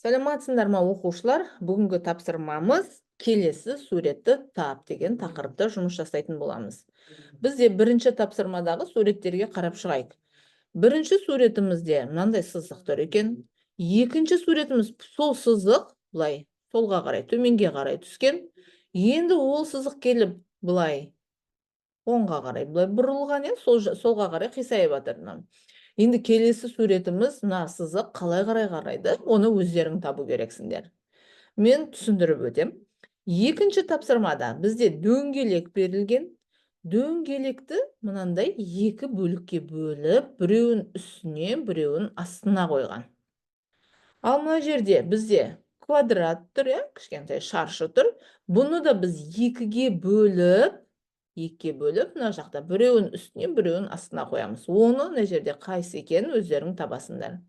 Саламатсыңдар ма оқушылар? Бүгінгі тапсырмамыз келесі суретті тап деген тақырыпта жұмыс жасайтын боламыз. Бізде бірінші тапсырмадағы суреттерге қарап шығайық. Бірінші суретімізде мынандай сызық тұр екен. Екінші суретіміз сол сызық былай солға қарай, төменге қарай түскен. Енді ол сызық келіп былай оңға қарай, былай бұрылған, солға қарай қисайып жатыр. Енді келесі суретіміз мына сызық қалай қарайды, оны өздерің табу керексіңдер. Мен түсіндіріп өтем. Екінші тапсырмада бізде дөңгелек берілген. Дөңгелекті мынандай екі бөлікке бөліп, біреуін үстіне, біреуін астына қойған. Ал мына жерде бізде квадрат тұр, кішкентай шаршы тұр. Бұны да біз екіге бөліп, мына жақта біреуін үстіне, біреуін астына қоямыз. Оны мына жерде қайсы екенін өздерің табасыңдар.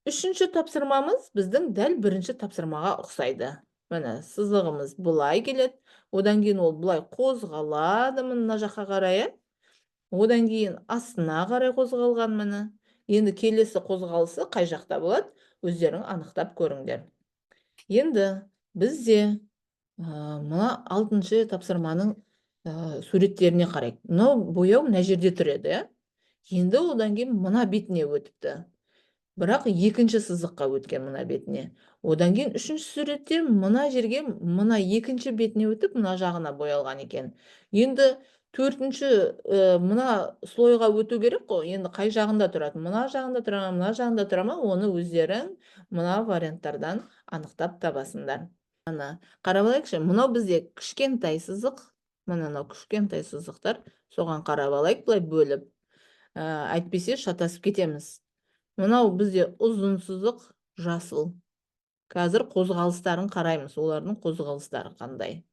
Үшінші тапсырмамыз біздің дәл бірінші тапсырмаға ұқсайды. Міне сызығымыз былай келеді. Одан кейін ол былай қозғалады мына жаққа қарай. Одан кейін астына қарай қозғалған міне. Енді келесі қозғалысы қай жақта болады? Өздерің анықтап көріңдер. Енді бізде мына 6-шы тапсырманың суреттеріне қарайық. Мынау бояу мына жерде тұр еді. Енді одан кейін мына бетіне өтіпті. Бірақ екінші сызыққа өткен мына бетіне. Одан кейін үшінші суреттер мына жерге, мына екінші бетіне өтіп, мына жағына боялған екен. Енді төртінші мына слойға өту керек қой. Енді қай жағында тұрады? Мына жағында тұра ма, мына жағында тұра ма? Оны өздерің мына варианттардан анықтап табасыңдар. Қарап алайықшы, мынау бізде кішкентай сызық. Мынау кішкентай сызықтар. Соған қарап алайық, былай бөліп. Әйтпесе шатасып кетеміз. Мынау бізде ұзын сызық, жасыл. Қазір қозғалыстарын қараймыз, олардың қозғалыстары қандай.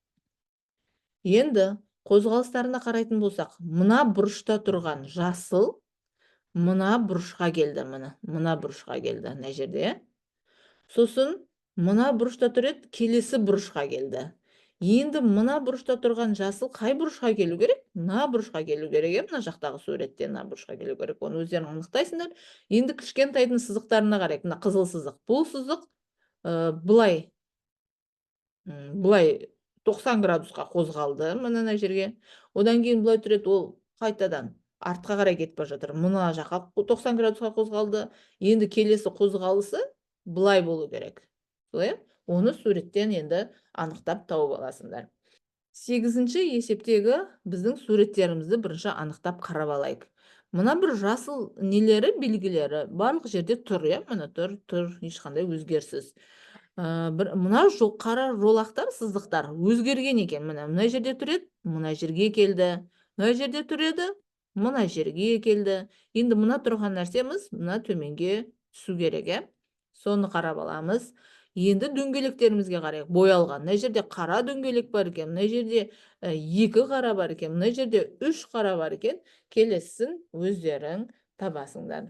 Енді қозғалыстарына қарайтын болсақ, мына бұрышта тұрған жасыл, мына бұрышқа келді, мына бұрышқа келді, мына жерде. Сосын мына бұрышта тұреді, келесі бұрышқа келді. Енді мына бұрышта тұрған жасыл қай бұрышқа келу керек? Мына бұрышқа келу керек, мына жақтағы суретте мына бұрышқа келу керек. Оны өздерің анықтайсыңдар. Енді кішкентайдың сызықтарына қарайық. Мына қызыл сызық. Бұл сызық былай 90 градусқа қозғалды мына жерге. Одан кейін былай тұреді, ол қайтадан артқа қарай кетіп жатыр. Мына жаққа 90 градусқа қозғалды. Енді келесі қозғалысы былай болу керек. Оны суреттен енді анықтап тауып аласыңдар. 8-ші есептегі біздің суреттерімізді бірінші анықтап қарап алайық. Мына бір жасыл нелері, белгілері барлық жерде тұр, мына тұр, ешқандай өзгеріссіз. Мына қара жолақтар, сызықтар өзгерген екен. Мына жерде тұреді, мына жерге келді. Мына жерде тұреді, мына жерге келді. Енді мына тұрған нәрсеміз мына төменге түсу керек, соны қарап аламыз. Енді дөңгелектерімізге қарайық. Боялған. Мына жерде қара дөңгелек бар екен, мына жерде 2 қара бар екен, мына жерде 3 қара бар екен. Келесін өздерің табасыңдар.